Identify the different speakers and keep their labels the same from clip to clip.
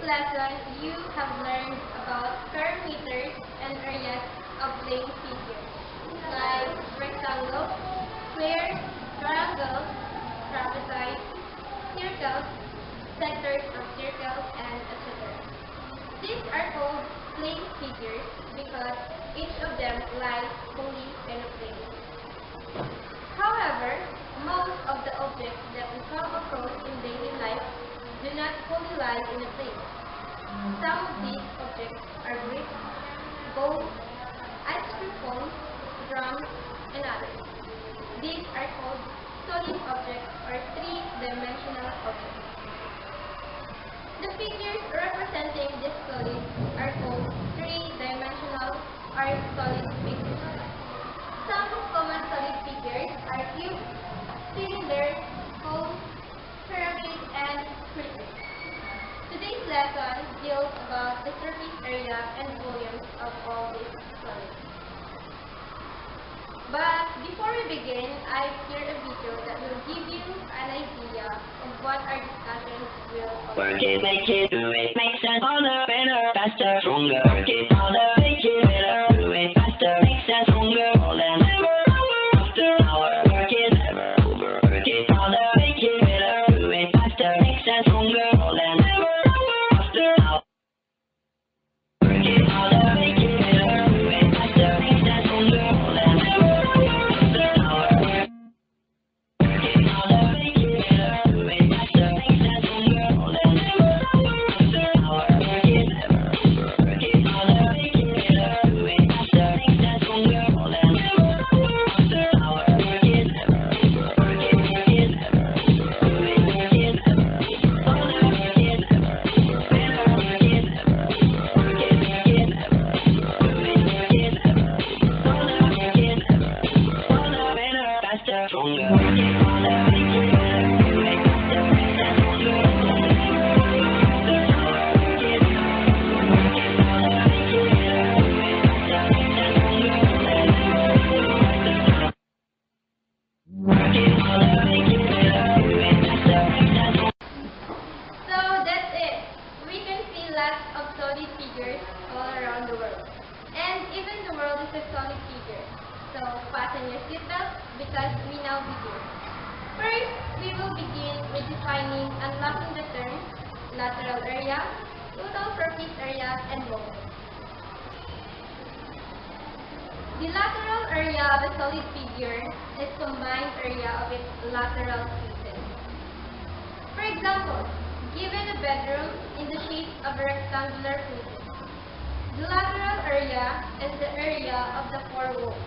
Speaker 1: lesson, you have learned about parameters and areas of plane figures, like rectangles, squares, triangles, trapezoids, circles, sectors of circles, and etc. These are called plane figures because each of them lies wholly in a plane. However, most of the objects that we come across in daily life do not wholly lie in a plane. Some of these objects are bricks, balls, ice cream cones, drums, and others. These are called solid objects or three-dimensional objects. The figures representing these solids are called three-dimensional or solid figures. Some common solid figures are cubes, cylinders, cones, pyramids, and craters. Today's lesson deals about the surface area and volumes of all these solids. But before we begin, I prepared a video that will give you an idea of what our discussions will cover.
Speaker 2: Work it, make it, do it, makes us harder, better, faster, stronger. Work it harder, make it better, do it faster, makes us stronger, more than ever, hour after hour. Work it never over, work it harder, make it better, do it faster, makes us stronger, more than ever, hour after hour. Work it harder, make it better, do it faster, makes us stronger, more than ever, hour after hour. Work it harder, make it better, do it faster, makes us stronger, more than ever, hour after hour. Work it never over, work it harder, make it better, do it faster, makes us stronger, more than ever, hour after hour. Work it never over, work it never over, do it, work it never over, harder, work it never over, better, work it never over, work it never over, do it, work it never over, harder, work it never over, harder, better, faster, stronger. Work it harder, make it better, do it faster, makes us stronger, more than ever, hour after hour. Work it harder, make it better, do it faster, makes us stronger, more than ever, hour after hour. Work it harder, make it better, do it faster, makes us stronger.
Speaker 1: So that's it. We can see lots of solid figures all around the world. And even the world is a solid figure. So fasten your seatbelts because we now begin. First, we will begin with defining and unlocking the terms lateral area, total surface area, and volume. The lateral area of a solid figure is combined area of its lateral faces. For example, given a bedroom in the shape of a rectangular prison, the lateral area is the area of the four walls.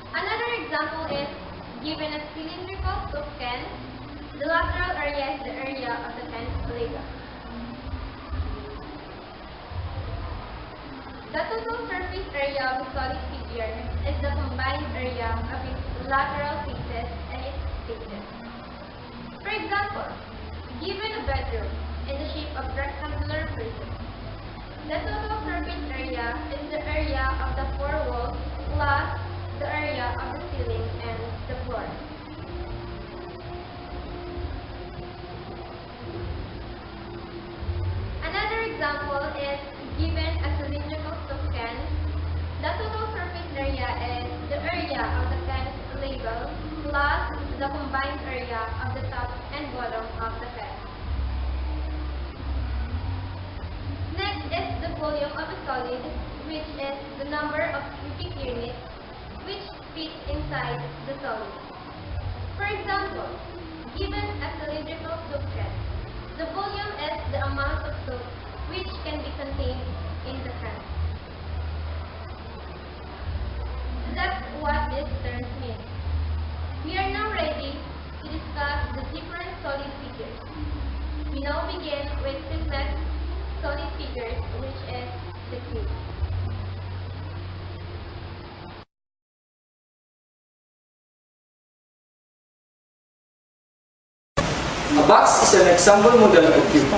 Speaker 1: Another example is, given a cylindrical soup can, the lateral area is the area of the can's label. The total surface area of a solid figure is the combined area of its lateral faces and its faces. For example, given a bedroom in the shape of rectangular prison, the total surface area is the area of the four walls plus the area of the ceiling and the floor. Another example is, given a cylindrical soup can, the total surface area is the area of the can's label plus the combined area of the top and bottom of the can. Next is the volume of a solid, which is the number of cubic units which fit inside the solid. For example, given a cylindrical soup can, the volume is the amount of soup which can be contained in the can. That's what this term means. We are now ready to discuss the different solid figures. We now begin with simplest solid figures, which is the cube.
Speaker 3: A box is an example model of a cube,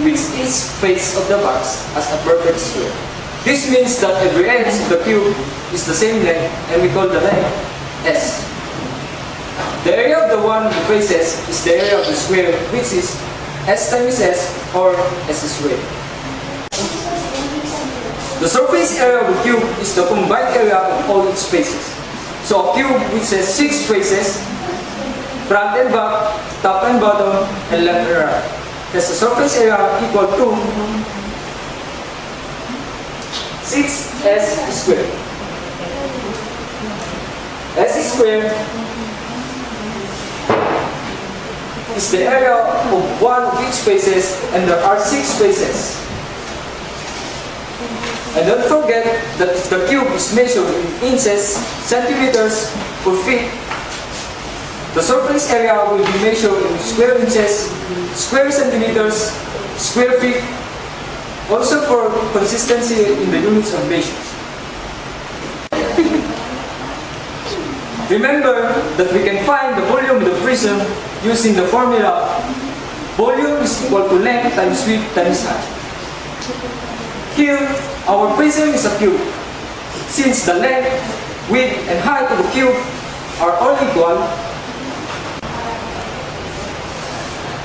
Speaker 3: with each face of the box as a perfect square. This means that every edge of the cube is the same length, and we call the length S. The area of the one of the faces is the area of the square, which is S times S or S squared. The surface area of a cube is the combined area of all its faces. So a cube which has 6 faces, front and back, top and bottom, and left and right, has a surface area equal to 6S squared. S squared is the area of one of each faces, and there are 6 faces. And don't forget that the cube is measured in inches, centimeters, or feet. The surface area will be measured in square inches, square centimeters, square feet, also for consistency in the units of measures. Remember that we can find the volume of the prism using the formula volume is equal to length times width times height. Here, our prism is a cube. Since the length, width, and height of the cube are all equal,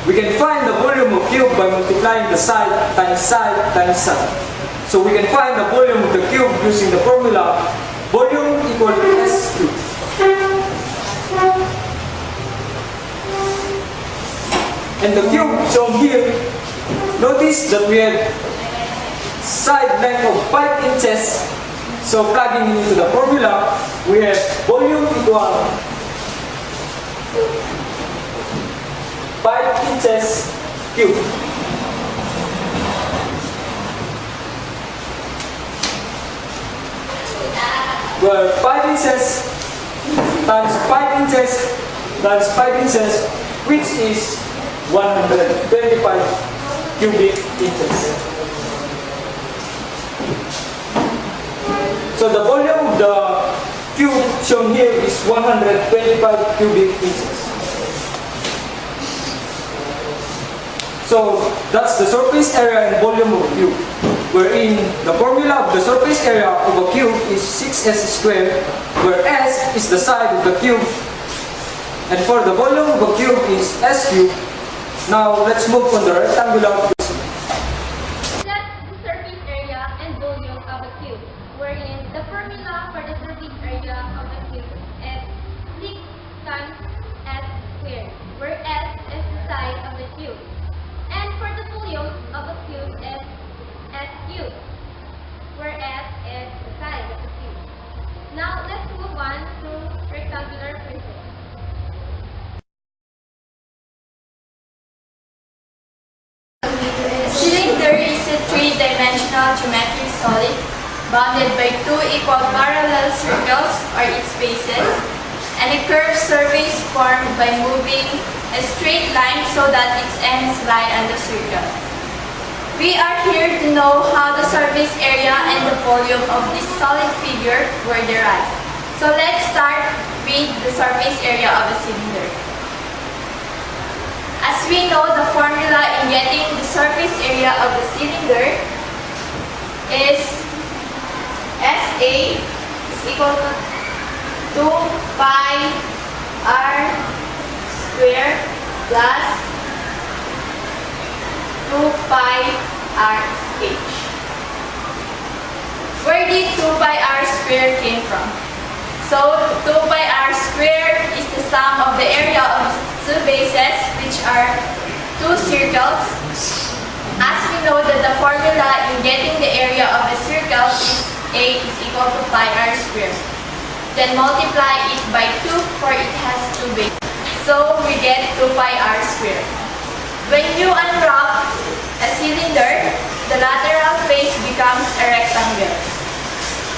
Speaker 3: we can find the volume of cube by multiplying the side times side times side. So we can find the volume of the cube using the formula volume equal to S cubed. And the cube shown here, notice that we have side length of 5 inches. So plugging into the formula, we have volume equal 5 inches cubed. Where 5 inches times 5 inches times 5 inches, which is 125 cubic inches. So the volume of the cube shown here is 125 cubic inches. So that's the surface area and volume of a cube, wherein the formula of the surface area of a cube is 6S squared, where S is the side of the cube, and for the volume of a cube is S cubed. Now let's move on the rectangular prism.
Speaker 1: That's the surface area and volume of a cube, wherein the formula for the surface area of a cube is 6 times S squared, where S is the side of the cube. And for the volume of a cube is S cubed, where S is the side of the cube. Now let's move on to rectangular prism.
Speaker 4: Cylinder is a three-dimensional geometric solid bounded by 2 equal parallel circles or its faces, and a curved surface formed by moving a straight line so that its ends lie on the circle. We are here to know how the surface area and the volume of this solid figure were derived. So let's start with the surface area of a cylinder. As we know, the formula in getting the surface area of the cylinder is SA is equal to 2 pi r square plus 2 pi r h. Where did 2 pi r square came from? So 2 pi r square is the sum of the area of two bases, which are 2 circles. As we know that the formula in getting the area of a circle is A is equal to pi r square. Then multiply it by 2, for it has 2 bases. So we get 2 pi r square. When you unwrap a cylinder, the lateral face becomes a rectangle.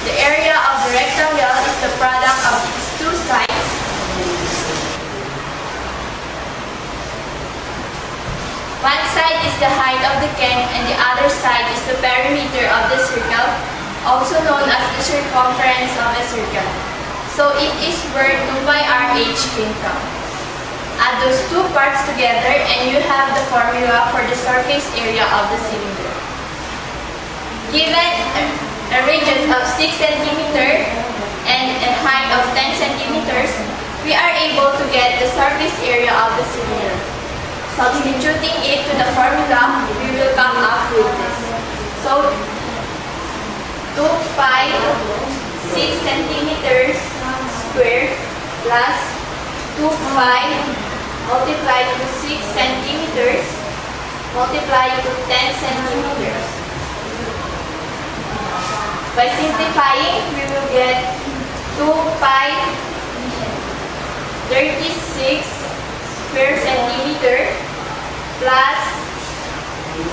Speaker 4: The area of the rectangle is the product of its 2 sides. One side is the height of the can and the other side is the perimeter of the circle, also known as the circumference of a circle. So it is where 2 pi r h came from. Add those 2 parts together and you have the formula for the surface area of the cylinder. Given a radius of 6 cm and a height of 10 cm, we are able to get the surface area of the cylinder. Substituting it to the formula, we will come up with this. So, 2 pi 6 centimeters squared plus 2 pi multiplied to 6 centimeters multiplied to 10 centimeters. By simplifying, we will get 2 pi 36 square centimeter plus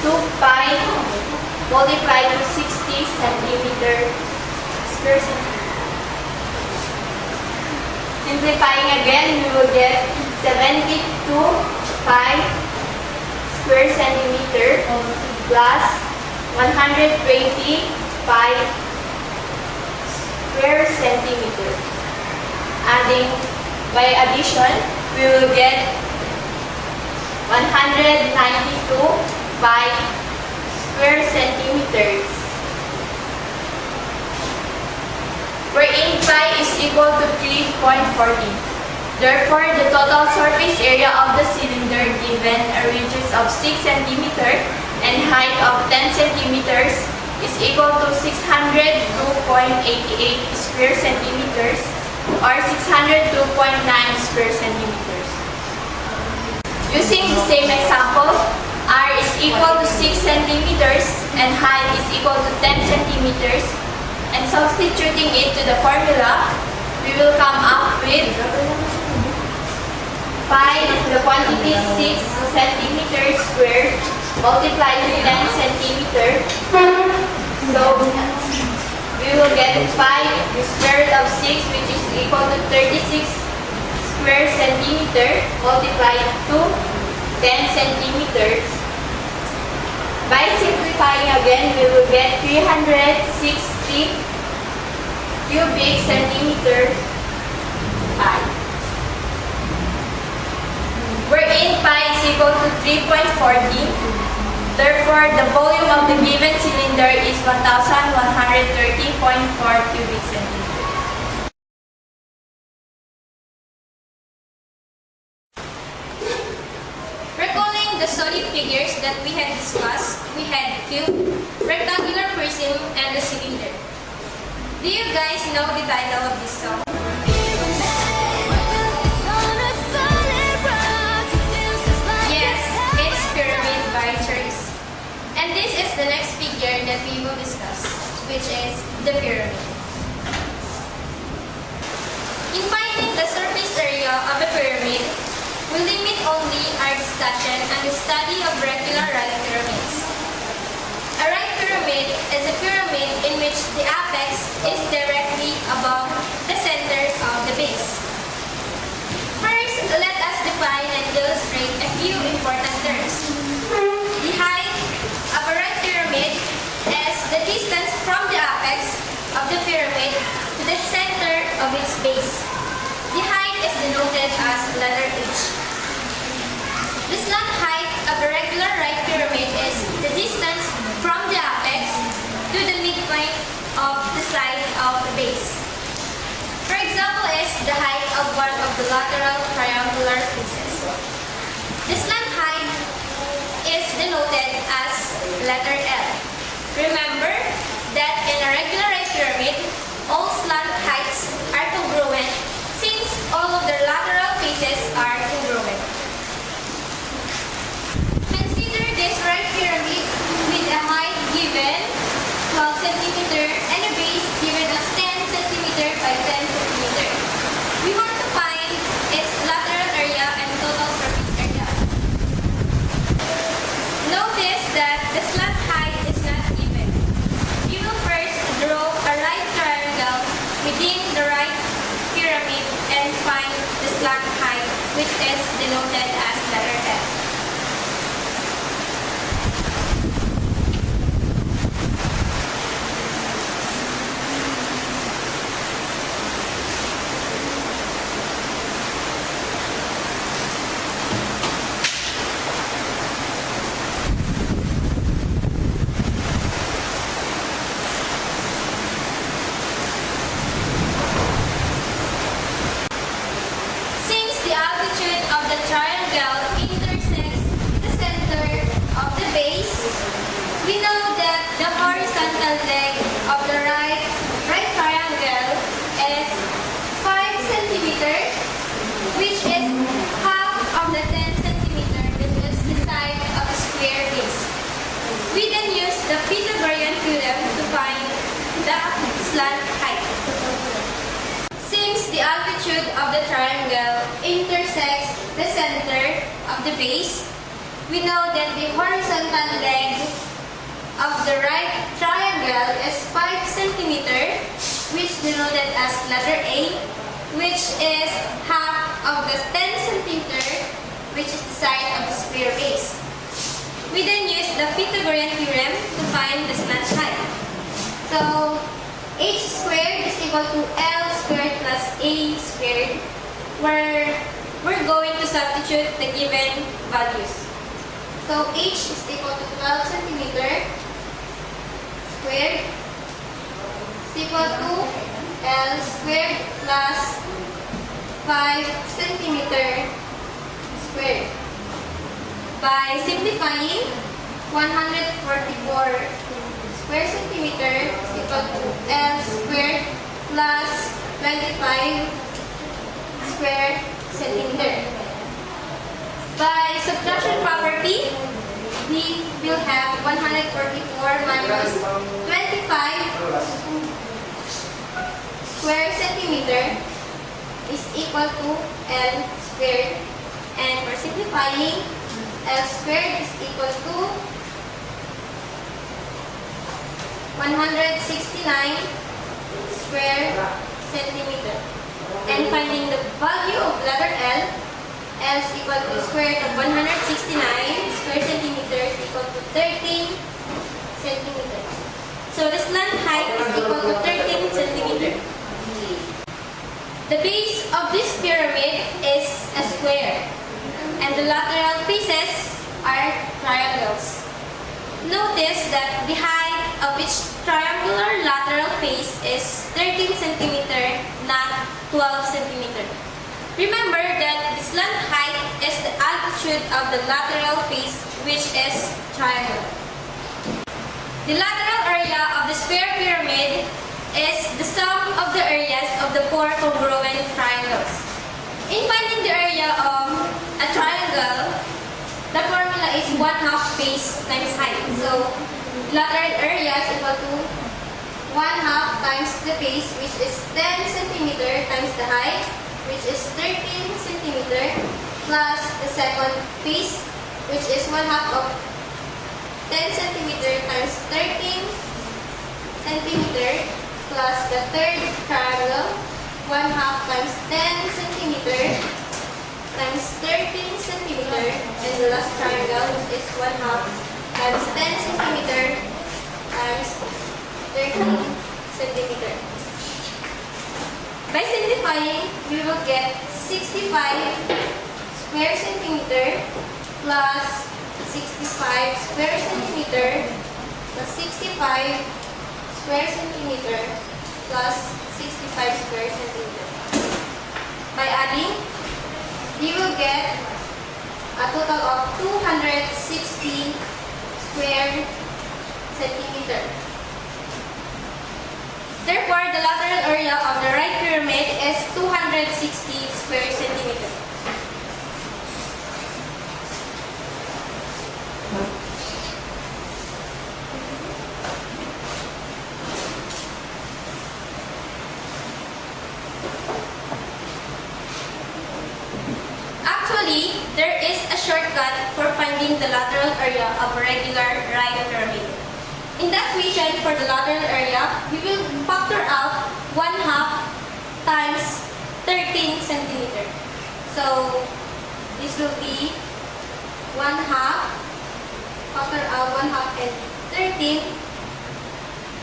Speaker 4: 2 pi multiplied to 60 centimeter square centimeter. Simplifying again, we will get 72 pi square centimeter plus 120 pi square centimeter. Adding by addition, we will get 192 pi square centimeters, wherein pi is equal to 3.40. Therefore, the total surface area of the cylinder given a radius of 6 cm and height of 10 cm is equal to 602.88 square centimeters or 602.9 square centimeters. Using the same example, R is equal to 6 centimeters and height is equal to 10 centimeters, and substituting it to the formula, we will come up with pi to the quantity 6 centimeters squared multiplied to 10 centimeters. So, we will get pi the square root of 6, which is equal to 36 square centimeter multiplied to 10 centimeters. By simplifying again, we will get 360 cubic centimeters pi, wherein pi is equal to 3.40. Therefore, the volume of the given cylinder is 1,130.4 cubic centimeters.
Speaker 1: Recalling the solid figures that we had discussed, we had cube, rectangular prism, and the cylinder. Do you guys know the title of this song? Yes, it's Pyramid by Trace. And this is the next figure that we will discuss, which is the pyramid. In finding the surface area of a pyramid, we limit only our discussion on the study of regular right pyramids. A right pyramid is a pyramid in which the apex is directly above the center of the base. First, let us define and illustrate a few important terms. The height of a right pyramid is the distance from the apex of the pyramid to the center of its base. The height is denoted as letter H. The slant height of a regular right pyramid is the distance from the apex to the midpoint of the side of the base. For example is the height of one of the lateral triangular pieces. The slant height is denoted as letter L. Remember that in a regular right pyramid, all slant heights are congruent since all of their lateral faces are congruent. Consider this right pyramid with a height given 12 cm and a base given as 10 cm by 10 cm. We want to find its lateral area and total surface area. Notice that the slant height is not given. We will first draw a right triangle within the right pyramid and find the slant height, which is denoted as letter F. Since the altitude of the triangle intersects base, we know that the horizontal length of the right triangle is 5 centimeters, which is half of the 10 centimeters, which is the side of a square base. We then use the Pythagorean theorem to find the slant height. Since the altitude of the triangle intersects the center of the base, we know that the horizontal length of the right triangle is 5 centimeters, which denoted as letter A, which is half of the 10 centimeters, which is the side of the square base. We then use the Pythagorean theorem to find the slant height. So, h squared is equal to L squared plus A squared, where we're going to substitute the given values. So, h is equal to 12 centimeters squared is equal to L squared plus 5 centimeters squared. By simplifying, 144 square centimeter is equal to L squared plus 25 square centimeter. By subtraction property, we will have 144 minus 25 square centimeter is equal to L squared. And for simplifying, L squared is equal to 169 square centimeter. And finding the value of letter L, L is equal to square root of 169 square centimeters equal to 13 centimeters. So the slant height is equal to 13 centimeters. The base of this pyramid is a square, and the lateral faces are triangles. Notice that the height of each triangular lateral face is 13 cm, not 12 cm. Remember that the slant height is the altitude of the lateral face, which is triangle. The lateral area of the square pyramid is the sum of the areas of the four congruent triangles. In finding the area of a triangle, the formula is 1/2 base times height. So, lateral area is equal to 1/2 times the base, which is 10 cm times the height, which is 13 cm, plus the second base, which is 1/2 of 10 cm times 13 cm, plus the third triangle, 1/2 times 10 cm times 13 cm, and the last triangle is 1/2 times 10 cm times 13 cm. By simplifying, we will get 65 square centimeter plus 65 square centimeter plus 65 square centimeter plus 65 square centimeter. By adding, we will get a total of 260 square centimeter. Therefore, the lateral area of the right pyramid is 260 square centimeter. Actually, there is a shortcut for finding the lateral area of a regular right pyramid. In the equation for the lateral area, we will factor out 1/2 times 13 centimeter. So, this will be 1/2, factor out 1/2 and 13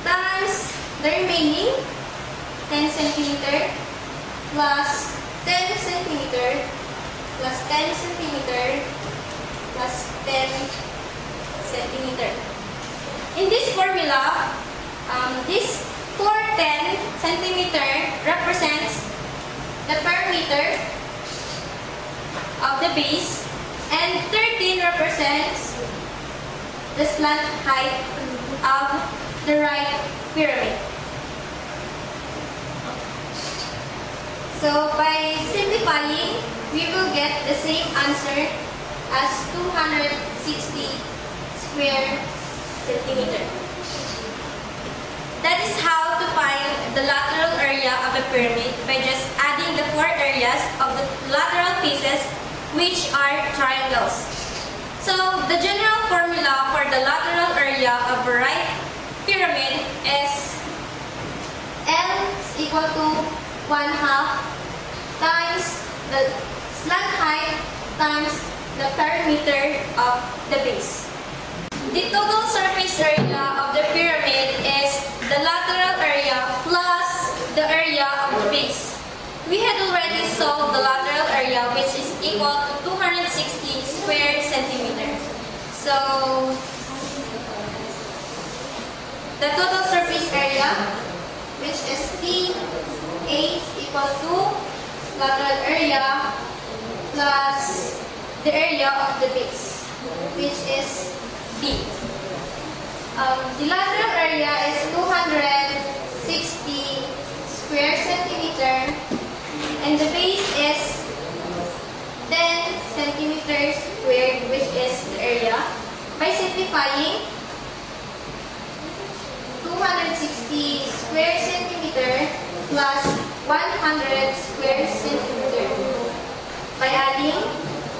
Speaker 1: times the remaining 10 centimeter plus 10 centimeter plus 10 centimeter plus 10 centimeter. In this formula, this 410 centimeter represents the perimeter of the base, and 13 represents the slant height of the right pyramid. So by simplifying, we will get the same answer as 260 square centimeter. That is how to find the lateral area of a pyramid by just adding the four areas of the lateral faces, which are triangles. So the general formula for the lateral area of a right pyramid is L is equal to 1/2 times the slant height times the perimeter of the base. The total surface area of the pyramid is the lateral area plus the area of the base. We had already solved the lateral area, which is equal to 260 square centimeters. So the total surface area, which is T8 equal to lateral area plus the area of the base, which is B. The lateral area is 260 square centimeter and the base is 10 centimeters squared, which is the area. By simplifying, 260 square centimeter plus 100 square centimeter. By adding,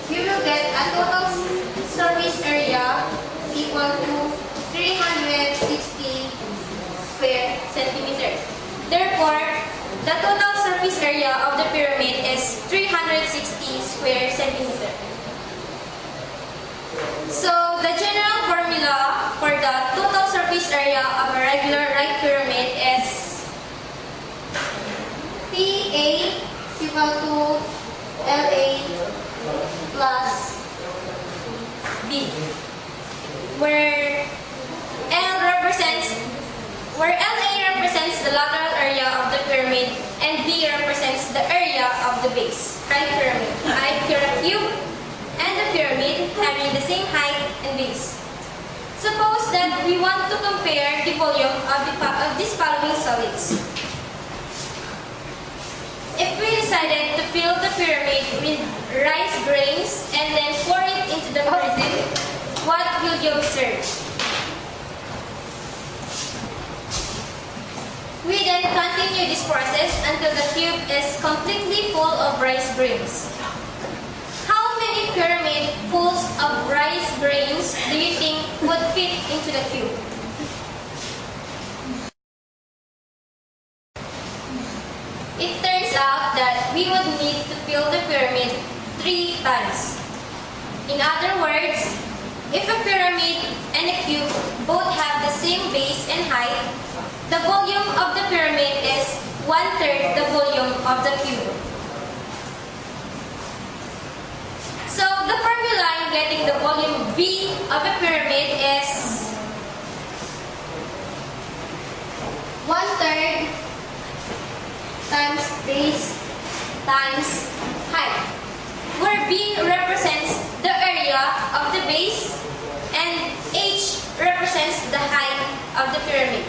Speaker 1: we will get a total surface area equal to 360 square centimeters. Therefore, the total surface area of the pyramid is 360 square centimeters. So, the general formula for the total surface area of a regular right pyramid is PA is equal to LA plus B, where LA represents the lateral area of the pyramid and B represents the area of the base. Right pyramid, a cube, and the pyramid having the same height and base. Suppose that we want to compare the volume of these following solids. If we decided to fill the pyramid with rice grains and then pour it into the prism, what will you observe? We then continue this process until the cube is completely full of rice grains. How many pyramid fulls of rice grains do you think would fit into the cube? It turns out that we would need to fill the pyramid 3 times. In other words, if a pyramid and a cube both have the same base and height, the volume of the pyramid is 1/3 the volume of the cube. So the formula in getting the volume V of a pyramid is 1/3 times base times height, where B represents the area of the base and H represents the height of the pyramid.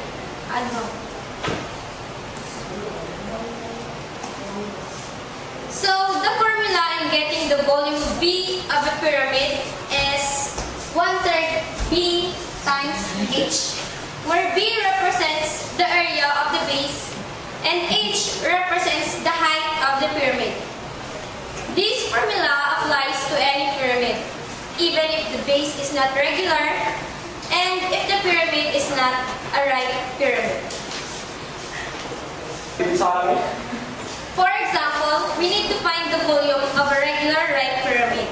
Speaker 1: So the formula in getting the volume V of a pyramid is 1/3 B times H, where B represents the area of the base and H represents the height of the pyramid. This formula applies to any pyramid, even if the base is not regular and if the pyramid is not a right pyramid. For example, we need to find the volume of a regular right pyramid,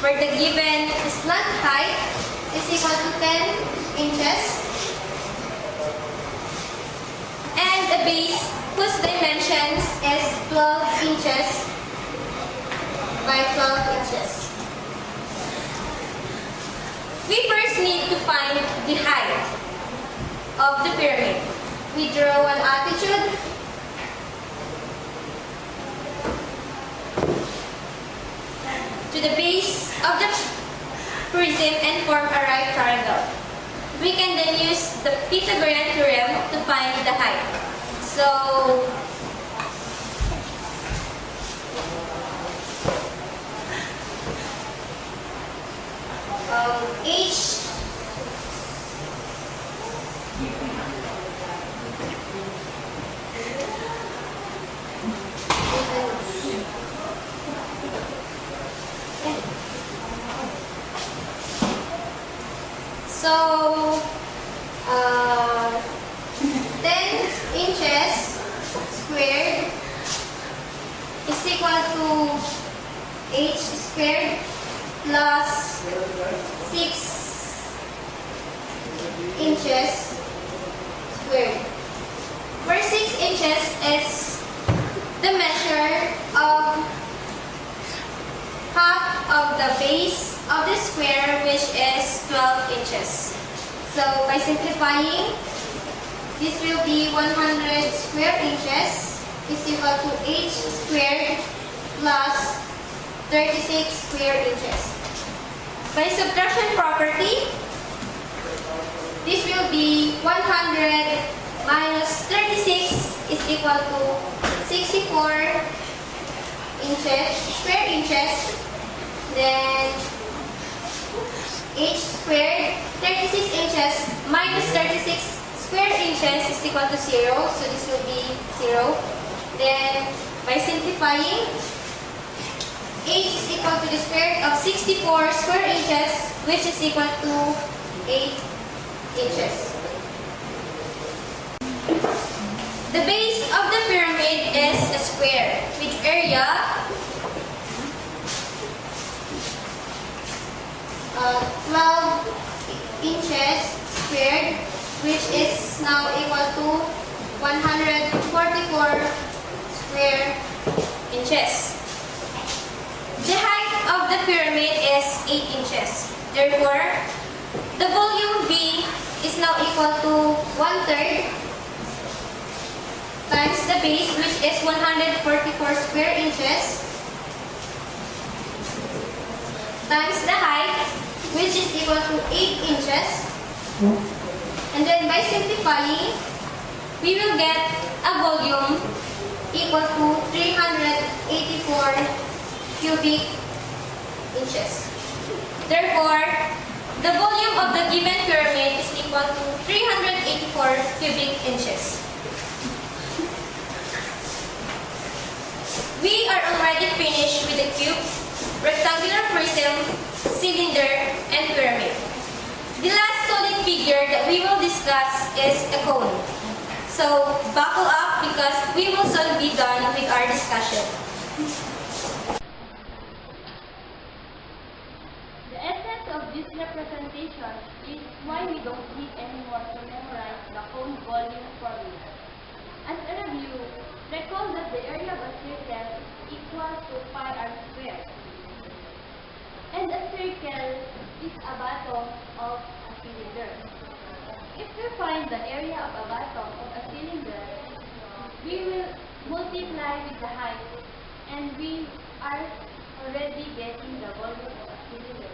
Speaker 1: where the given slant height is equal to 10 inches and a base whose dimensions is 12 inches by 12 inches. We first need to find the height of the pyramid. We draw an attitude to the base of the prism and form a right triangle. we can then use the Pythagorean theorem to find the height. So, h So, 10 inches squared is equal to h squared plus 6 inches squared. Where 6 inches is the measure of half of the base of the square, which is 12 inches. So by simplifying, this will be 100 square inches is equal to h squared plus 36 square inches. By subtraction property, this will be 100 minus 36 is equal to 64 inches, square inches. Then h squared, 36 inches minus 36 square inches is equal to 0. So this will be 0. Then by simplifying, h is equal to the square root of 64 square inches, which is equal to 8 inches. The base of the pyramid is a square, which area 12 inches squared, which is now equal to 144 square inches. The height of the pyramid is 8 inches. Therefore, the volume V is now equal to 1/3 times the base, which is 144 square inches, times the height, which is equal to 8 inches. And then by simplifying, we will get a volume equal to 384 cubic inches. Therefore, the volume of the given pyramid is equal to 384 cubic inches. We are already finished with the cube, rectangular prism, cylinder, and pyramid. The last solid figure that we will discuss is a cone. So, buckle up because we will soon be done with our discussion. The essence of this representation is why we don't need anymore to memorize the cone volume formula. As a review, recall that the area of a circle is equal to pi r squared. And a circle is a bottom of a cylinder. If we find the area of a bottom of a cylinder, we will multiply with the height, and we are already getting the volume of a cylinder.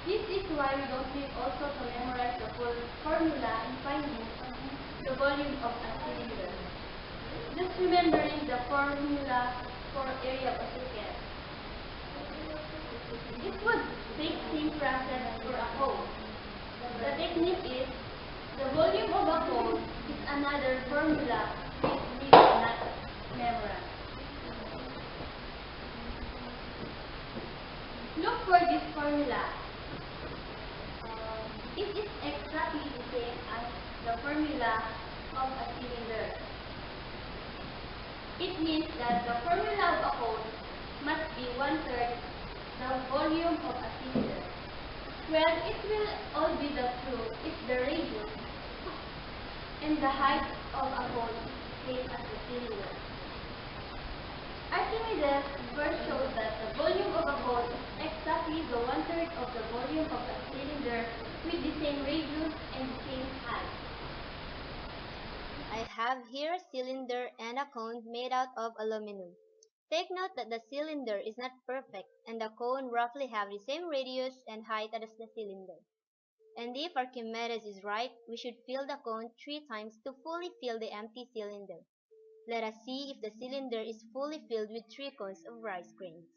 Speaker 1: This is why we don't need also to memorize the full formula in finding the volume of a cylinder. Just remembering the formula for area of a circle. It would take same process for a cone. The technique is the volume of a cone is another formula which we do not memorize. Look for this formula. It is exactly the same as the formula of a cylinder. It means that the formula of a cone must be 1/3 the volume of a cylinder. Well, it will all be the true if the radius and the height of a cone is same as the cylinder. Archimedes first showed that the volume of a cone is exactly the 1/3 of the volume of a cylinder with the same radius and the same height.
Speaker 5: I have here a cylinder and a cone made out of aluminum. Take note that the cylinder is not perfect and the cone roughly have the same radius and height as the cylinder. And if Archimedes is right, we should fill the cone 3 times to fully fill the empty cylinder. Let us see if the cylinder is fully filled with 3 cones of rice grains.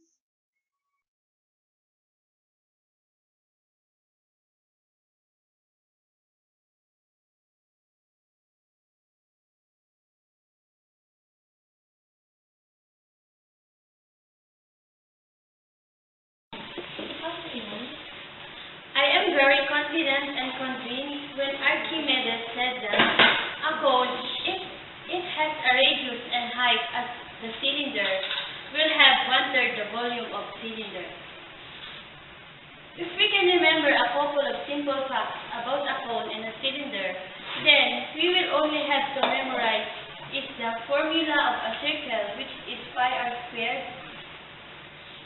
Speaker 6: I am very confident and convinced when Archimedes said that a cone, if it has a radius and height as the cylinder, will have 1/3 the volume of cylinder. If we can remember a couple of simple facts about a cone and a cylinder, then we will only have to memorize is the formula of a circle, which is pi r squared.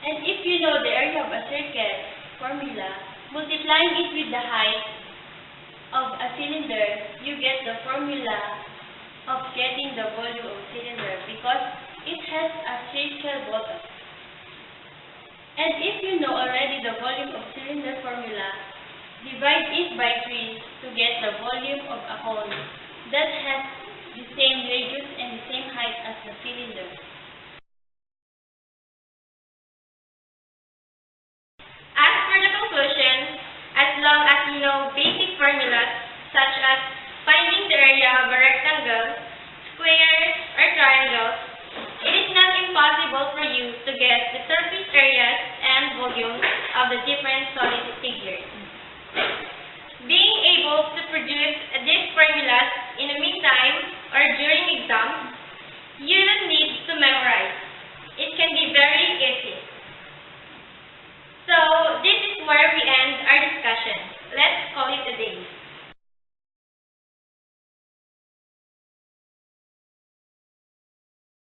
Speaker 6: And if you know the area of a circle formula, multiplying it with the height of a cylinder, you get the formula of getting the volume of cylinder because it has a circle bottom. And if you know already the volume of cylinder formula, divide it by 3 to get the volume of a cone that has the same radius and the same height as the cylinder.
Speaker 1: As for the conclusion, as long as you know basic formulas such as finding the area of a rectangle, squares, or triangles, it is not impossible for you to get the surface areas and volumes of the different solid figures.